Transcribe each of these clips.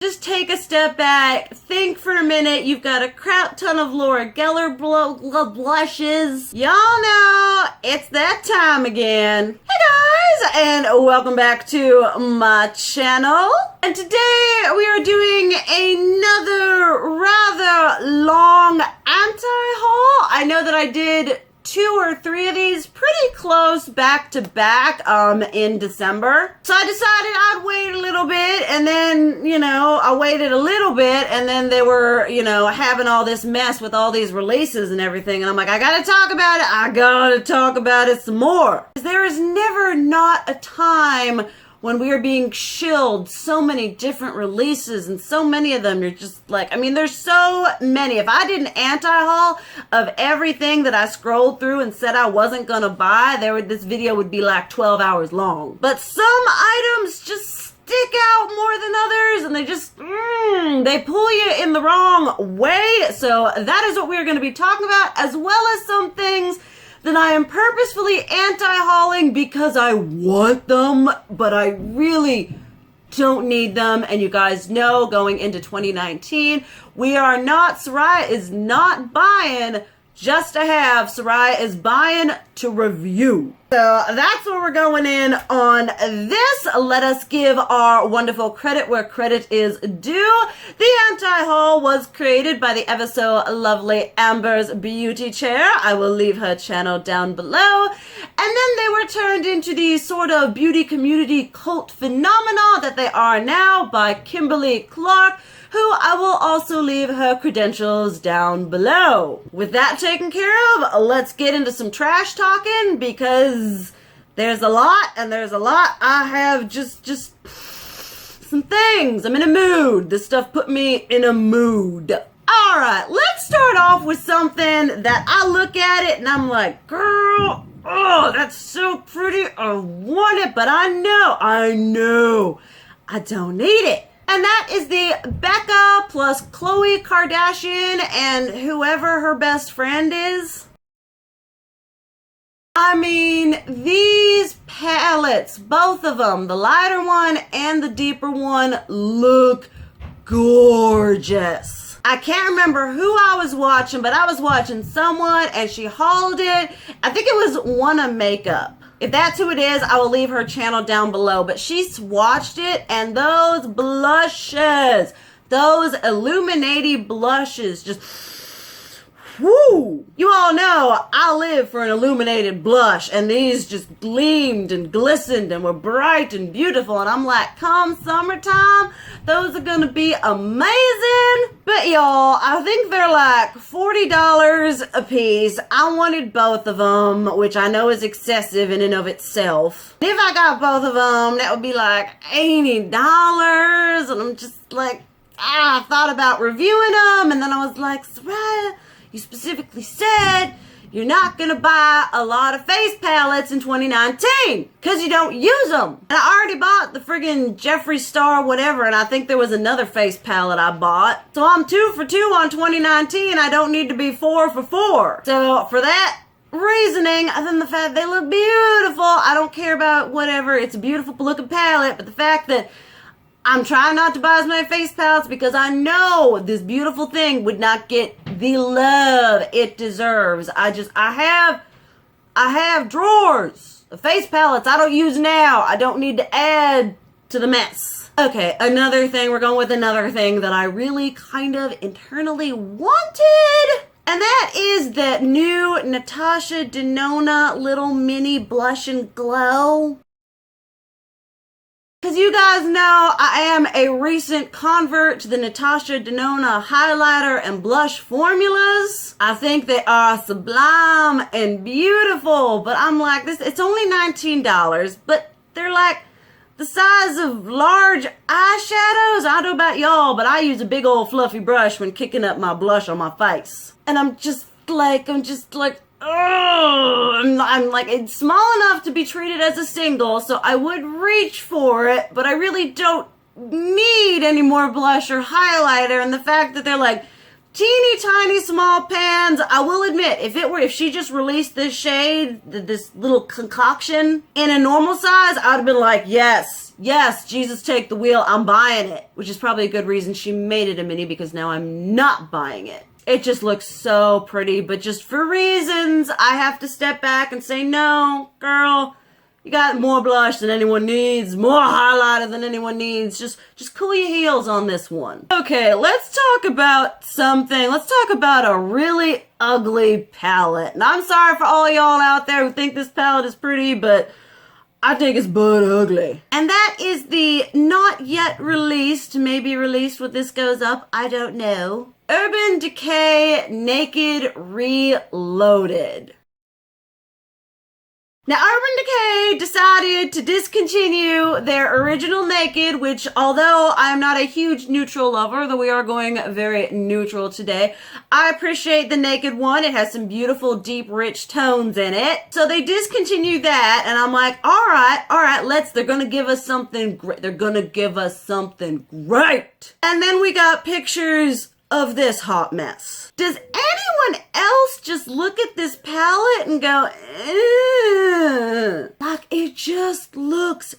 Just take a step back, think for a minute. You've got a crap ton of Laura Geller blushes. Y'all know it's that time again. Hey guys, and welcome back to my channel. And today we are doing another rather long anti-haul. I know that I did 2 or 3 of these pretty close back to back in December. So I decided I'd wait a little bit, and then, I waited a little bit, and then they were, having all this mess with all these releases and everything, and I'm like, I gotta talk about it some more. There is never not a time when we are being shilled so many different releases, and so many of them, you're just like, there's so many. If I did an anti-haul of everything that I scrolled through and said I wasn't gonna buy, this video would be like 12 hours long. But some items just stick out more than others, and they just, they pull you in the wrong way. So that is what we're gonna be talking about, as well as some things that I am purposefully anti-hauling because I want them, but I really don't need them. And you guys know, going into 2019, Soraya is not buying just to have. Soraya is buying to review. So that's where we're going in on this. Let us give our wonderful credit where credit is due. The anti-haul was created by the ever so lovely Amber's Beauty Chair. I will leave her channel down below. And then they were turned into the sort of beauty community cult phenomena that they are now by Kimberly Clark, who I will also leave her credentials down below. With that taken care of, let's get into some trash talking, because there's a lot, and there's a lot. I have just some things. I'm in a mood. This stuff put me in a mood. All right, let's start off with something that I look at it and I'm like, girl, oh, that's so pretty. I want it, but I know I don't need it. And that is the Becca plus Khloe Kardashian and whoever her best friend is. These palettes, both of them, the lighter one and the deeper one, look gorgeous. I can't remember who I was watching, but I was watching someone and she hauled it. I think it was Wanna Makeup. If that's who it is, I will leave her channel down below. But she swatched it, and those blushes, those illuminating blushes, just, whoo! You all know I live for an illuminated blush, and these just gleamed and glistened and were bright and beautiful. And I'm like, come summertime, those are gonna be amazing. But y'all, I think they're like $40 a piece. I wanted both of them, which I know is excessive in and of itself. If I got both of them, that would be like $80. And I'm just like, I thought about reviewing them, and then I was like, Soraya, you specifically said you're not gonna buy a lot of face palettes in 2019 because you don't use them. And I already bought the friggin' Jeffree Star whatever, and I think there was another face palette I bought. So I'm 2 for 2 on 2019. I don't need to be 4 for 4. So for that reasoning, other than the fact they look beautiful, I don't care about whatever. It's a beautiful looking palette, but the fact that I'm trying not to buy as many face palettes because I know this beautiful thing would not get the love it deserves. I have drawers of face palettes I don't use now. I don't need to add to the mess. Okay, we're going with another thing that I really kind of internally wanted. And that is that new Natasha Denona little mini blush and glow. Because you guys know I am a recent convert to the Natasha Denona highlighter and blush formulas. I think they are sublime and beautiful, but I'm like, it's only $19, but they're like the size of large eyeshadows. I don't know about y'all, but I use a big old fluffy brush when kicking up my blush on my face. And I'm just like, oh, I'm like, it's small enough to be treated as a single, so I would reach for it, but I really don't need any more blush or highlighter. And the fact that they're like teeny tiny small pans. I will admit, if she just released this shade, this little concoction in a normal size, I'd have been like, yes, Jesus, take the wheel. I'm buying it. Which is probably a good reason she made it a mini, because now I'm not buying it. It just looks so pretty, but just for reasons, I have to step back and say, no, girl, you got more blush than anyone needs, more highlighter than anyone needs. Just cool your heels on this one. Okay, let's talk about something. Let's talk about a really ugly palette. And I'm sorry for all y'all out there who think this palette is pretty, but I think it's butt ugly. And that is the not yet released, maybe released when this goes up, I don't know, Urban Decay Naked Reloaded. Now, Urban Decay decided to discontinue their original Naked, which, although I'm not a huge neutral lover, though we are going very neutral today, I appreciate the Naked one. It has some beautiful, deep, rich tones in it. So they discontinued that, and I'm like, all right, they're gonna give us something great. They're gonna give us something great. And then we got pictures of this hot mess. Does anyone else just look at this palette and go, ugh? Like, it just looks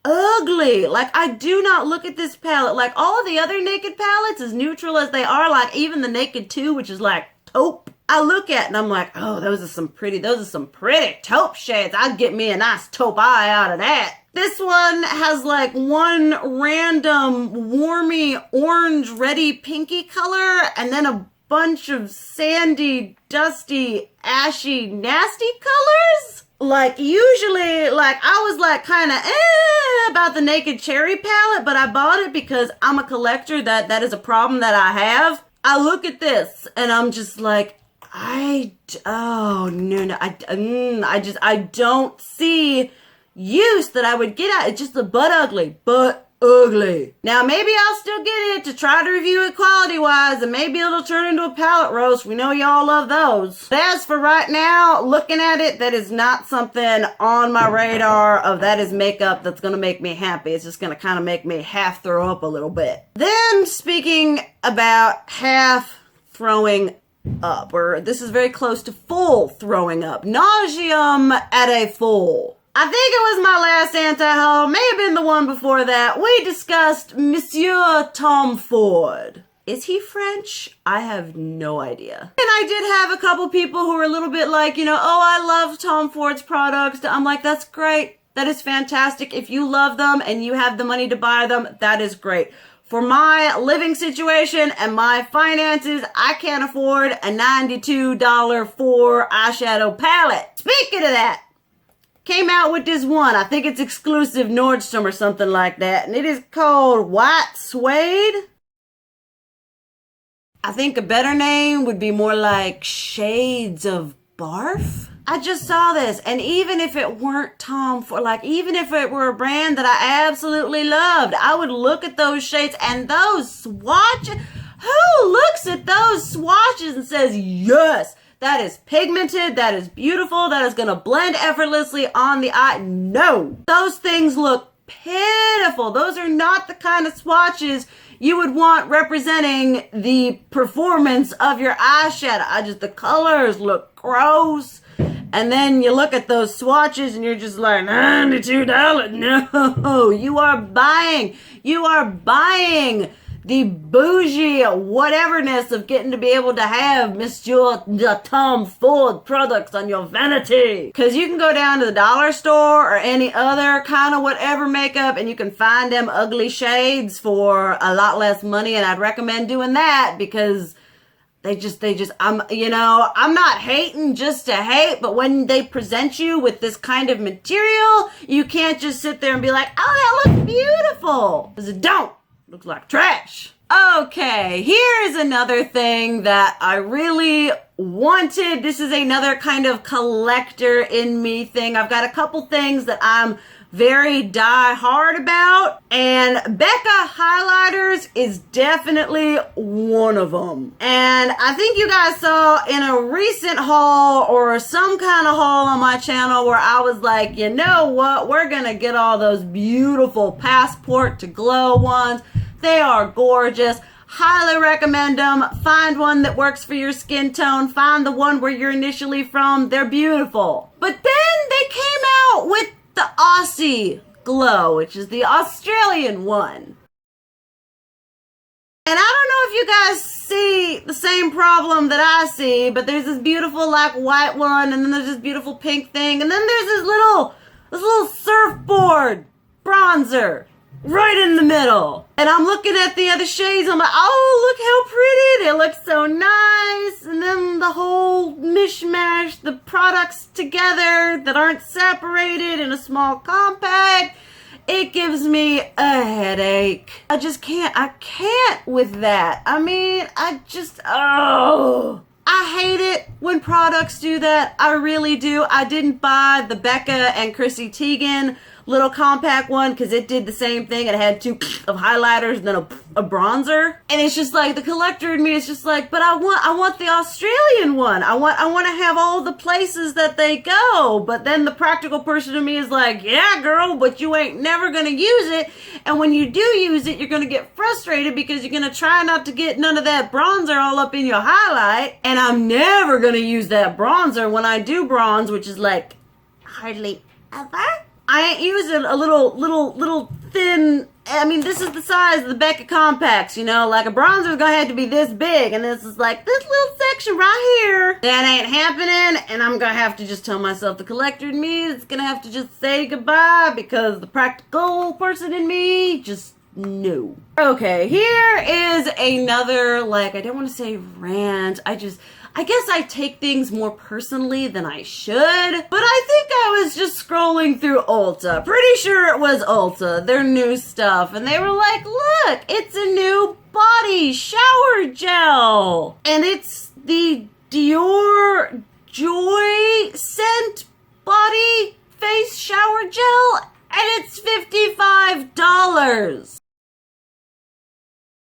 ugly. Like, I do not look at this palette. Like, all of the other Naked palettes, as neutral as they are, like even the Naked 2, which is like taupe, I look at and I'm like, oh, those are some pretty taupe shades. I'd get me a nice taupe eye out of that. This one has like one random warmy orange reddy pinky color and then a bunch of sandy, dusty, ashy, nasty colors. Like, usually, like, I was like kind of about the Naked Cherry palette, but I bought it because I'm a collector. That is a problem that I have. I look at this and I'm just like, I don't see use that I would get at. It's just the butt ugly. Now, maybe I'll still get it to try to review it quality-wise, and maybe it'll turn into a palette roast. We know y'all love those. But as for right now, looking at it, that is not something on my radar of that is makeup that's going to make me happy. It's just going to kind of make me half throw up a little bit. Then, speaking about half throwing up, or this is very close to full throwing up. Nauseum at a full. I think it was my last anti-haul, may have been the one before that. We discussed Monsieur Tom Ford. Is he French? I have no idea. And I did have a couple people who were a little bit like, oh, I love Tom Ford's products. I'm like, that's great. That is fantastic. If you love them and you have the money to buy them, that is great. For my living situation and my finances, I can't afford a $92 for eyeshadow palette. Speaking of that, came out with this one. I think it's exclusive Nordstrom or something like that. And it is called White Suede. I think a better name would be more like Shades of Barf. I just saw this. And even if it weren't Tom Ford, like even if it were a brand that I absolutely loved, I would look at those shades and those swatches. Who looks at those swatches and says, yes, that is pigmented, that is beautiful, that is going to blend effortlessly on the eye? No. Those things look pitiful. Those are not the kind of swatches you would want representing the performance of your eyeshadow. The colors look gross. And then you look at those swatches and you're just like, $92. No, you are buying the bougie whateverness of getting to be able to have Monsieur Tom Ford products on your vanity. Because you can go down to the dollar store or any other kind of whatever makeup and you can find them ugly shades for a lot less money. And I'd recommend doing that because I'm not hating just to hate, but when they present you with this kind of material, you can't just sit there and be like, oh, that looks beautiful. Because it don't. Looks like trash. Okay, here's another thing that I really wanted. This is another kind of collector in me thing. I've got a couple things that I'm very die hard about, and Becca highlighters is definitely one of them. And I think you guys saw in a recent haul or some kind of haul on my channel where I was like, you know what, we're gonna get all those beautiful Passport to Glow ones. They are gorgeous. Highly recommend them. Find one that works for your skin tone. Find the one where you're initially from. They're beautiful. But then they came out with the Aussie Glow, which is the Australian one. And I don't know if you guys see the same problem that I see, but there's this beautiful like white one, and then there's this beautiful pink thing, and then there's this little surfboard bronzer right in the middle. And I'm looking at the other shades, I'm like, oh, look how pretty, they look so nice. And then the whole mishmash, the products together that aren't separated in a small compact, it gives me a headache. I can't with that. I mean, I hate it when products do that. I really do. I didn't buy the Becca and Chrissy Teigen little compact one because it did the same thing. It had two of highlighters and then a bronzer. And it's just like, the collector in me is just like, but I want the Australian one. I want to have all the places that they go. But then the practical person in me is like, yeah, girl, but you ain't never gonna use it. And when you do use it, you're gonna get frustrated because you're gonna try not to get none of that bronzer all up in your highlight. And I'm never gonna use that bronzer when I do bronze, which is like hardly ever. I ain't using a little thin, I mean, this is the size of the Becca compacts, you know, like a bronzer is gonna have to be this big, and this is like this little section right here. That ain't happening, and I'm gonna have to just tell myself, the collector in me is gonna have to just say goodbye because the practical person in me just no. Okay, here is another, like, I don't want to say rant, I guess I take things more personally than I should, but I think I was just scrolling through Ulta. Pretty sure it was Ulta, their new stuff, and they were like, look, it's a new body shower gel. And it's the Dior Joy Scent Body Face Shower Gel, and it's $55.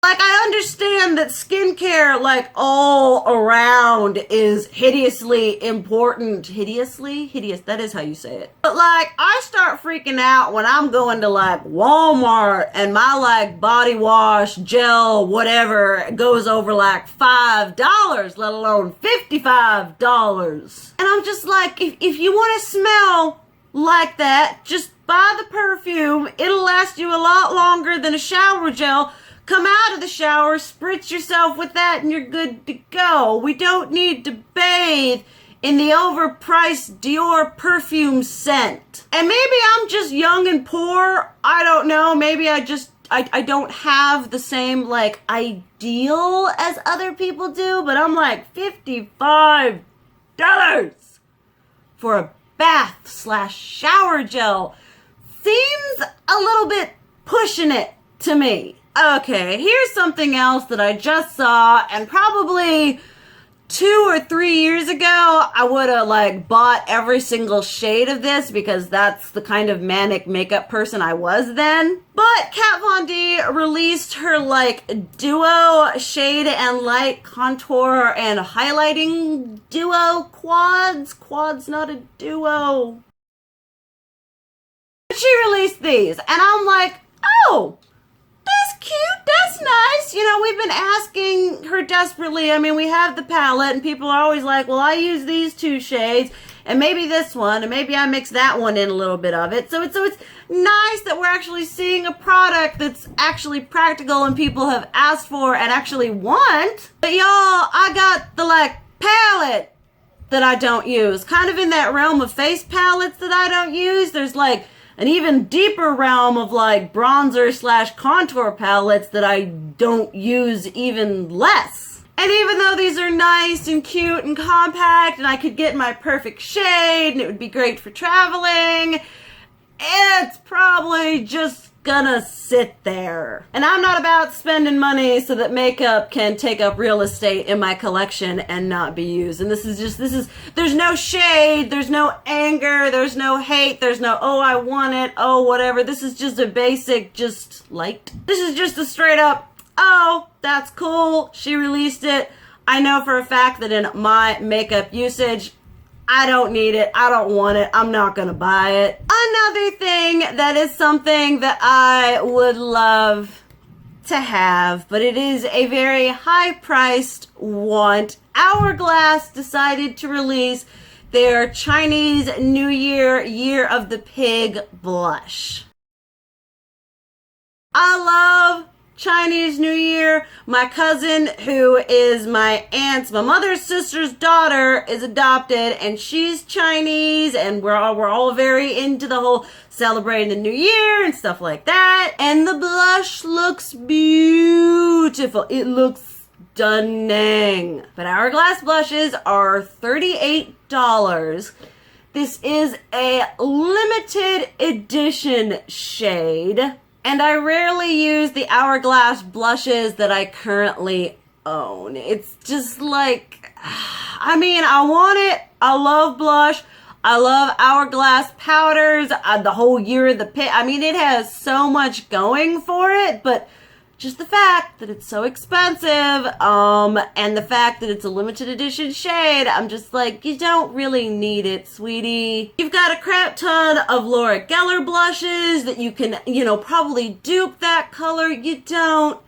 Like, I understand that skincare, like, all around is hideously important. Hideous, that is how you say it. But, like, I start freaking out when I'm going to, like, Walmart and my, like, body wash, gel, whatever, goes over, like, $5, let alone $55. And I'm just like, if you want to smell like that, just buy the perfume. It'll last you a lot longer than a shower gel. Come out of the shower, spritz yourself with that, and you're good to go. We don't need to bathe in the overpriced Dior perfume scent. And maybe I'm just young and poor. I don't know. Maybe I don't have the same, like, ideal as other people do, but I'm like, $55 for a bath/shower gel seems a little bit pushing it to me. Okay, here's something else that I just saw, and probably 2 or 3 years ago, I would have, like, bought every single shade of this because that's the kind of manic makeup person I was then. But Kat Von D released her, like, duo shade and light contour and highlighting duo quads. Quads, not a duo. She released these, and I'm like, oh, that's cute, that's nice. You know, we've been asking her desperately. I mean, we have the palette, and people are always like, well, I use these 2 shades, and maybe this one, and maybe I mix that one in a little bit of it. So it's nice that we're actually seeing a product that's actually practical and people have asked for and actually want. But y'all, I got the, like, palette that I don't use. Kind of in that realm of face palettes that I don't use. There's, like, an even deeper realm of, like, bronzer/contour palettes that I don't use even less. And even though these are nice and cute and compact and I could get my perfect shade and it would be great for traveling, it's probably just gonna sit there. And I'm not about spending money so that makeup can take up real estate in my collection and not be used. And there's no shade, there's no anger, there's no hate, there's no, oh, I want it, oh, whatever. This is just a basic, just liked. This is just a straight up, oh, that's cool, she released it. I know for a fact that in my makeup usage, I don't need it, I don't want it, I'm not gonna buy it. Another thing that is something that I would love to have, but it is a very high-priced want. Hourglass decided to release their Chinese New Year, Year of the Pig blush. I love Chinese New Year. My cousin, who is my mother's sister's daughter, is adopted, and she's Chinese, and we're all very into the whole celebrating the New Year and stuff like that. And the blush looks beautiful. It looks stunning. But Hourglass blushes are $38. This is a limited edition shade. And I rarely use the Hourglass blushes that I currently own. It's just like, I mean, I want it. I love blush. I love Hourglass powders. The whole Year of the Pig. I mean, it has so much going for it, but just the fact that it's so expensive, and the fact that it's a limited edition shade, I'm just like, you don't really need it, sweetie. You've got a crap ton of Laura Geller blushes that you can, probably dupe that color. You don't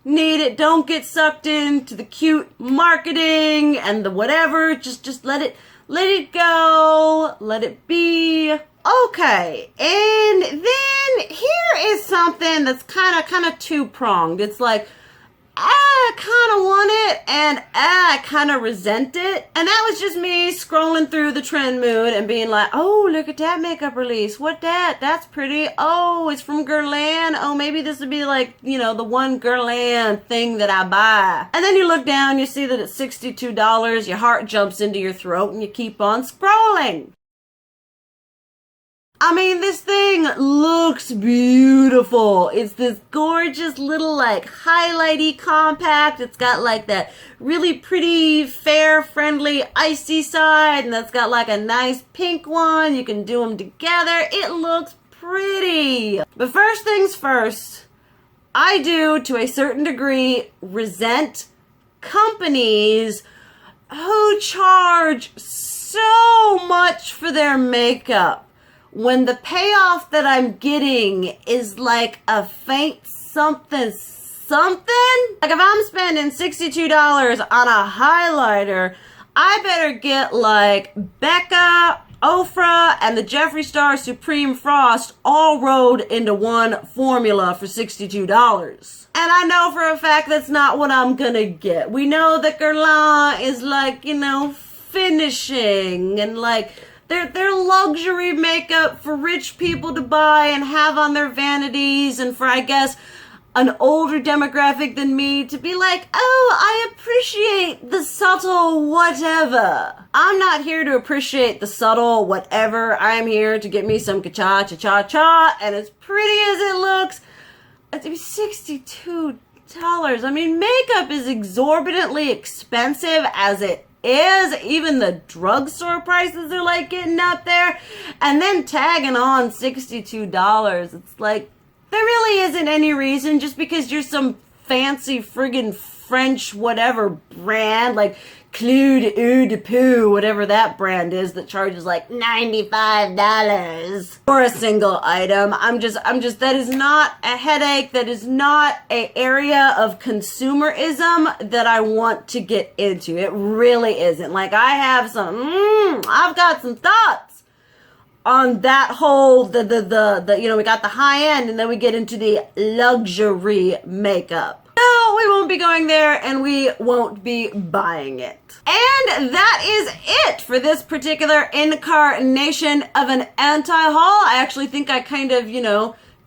need it. Don't get sucked into the cute marketing and the whatever. Just let it go. Let it be. Okay, and then here is something that's kind of two-pronged. It's like, I kind of want it, and I kind of resent it. And that was just me scrolling through the trend mood and being like, oh, look at that makeup release. What that? That's pretty. Oh, it's from Guerlain. Oh, maybe this would be like, the one Guerlain thing that I buy. And then you look down, you see that it's $62. Your heart jumps into your throat, and you keep on scrolling. I mean, this thing looks beautiful. It's this gorgeous little, highlighty compact. It's got, that really pretty, fair, friendly, icy side. And that's got, a nice pink one. You can do them together. It looks pretty. But first things first, I do, to a certain degree, resent companies who charge so much for their makeup, when the payoff that I'm getting is like a faint something. Like if I'm spending $62 on a highlighter, I better get Becca, Ofra, and the Jeffree Star Supreme Frost all rolled into one formula for $62. And I know for a fact that's not what I'm gonna get. We know that Guerlain is finishing and They're luxury makeup for rich people to buy and have on their vanities, and for, I guess, an older demographic than me to be like, oh, I appreciate the subtle whatever. I'm not here to appreciate the subtle whatever. I'm here to get me some cha-cha-cha-cha, and as pretty as it looks, it's $62. I mean, makeup is exorbitantly expensive as it is. Even the drugstore prices are getting up there, and then tagging on $62. It's there really isn't any reason, just because you're some fancy friggin' French whatever brand Khloe de Poo, whatever that brand is, that charges $95 for a single item. I'm just, that is not a headache. That is not an area of consumerism that I want to get into. It really isn't. I've got some thoughts on that whole, we got the high end, and then we get into the luxury makeup. No, we won't be going there, and we won't be buying it. And that is it for this particular incarnation of an anti-haul. I actually think I kind of,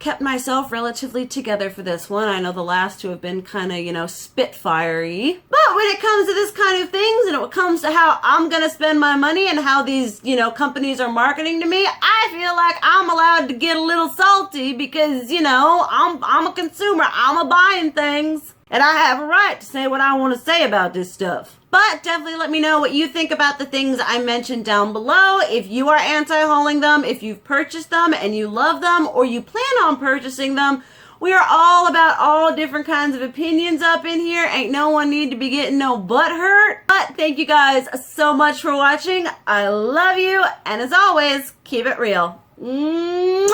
kept myself relatively together for this one. I know the last two have been kind of, spitfire-y. But when it comes to this kind of things, and when it comes to how I'm gonna spend my money and how these, companies are marketing to me, I feel like I'm allowed to get a little salty because, I'm a consumer. I'm a buying things. And I have a right to say what I want to say about this stuff. But definitely let me know what you think about the things I mentioned down below. If you are anti-hauling them, if you've purchased them and you love them, or you plan on purchasing them, we are all about all different kinds of opinions up in here. Ain't no one need to be getting no butt hurt. But thank you guys so much for watching. I love you. And as always, keep it real. Mwah!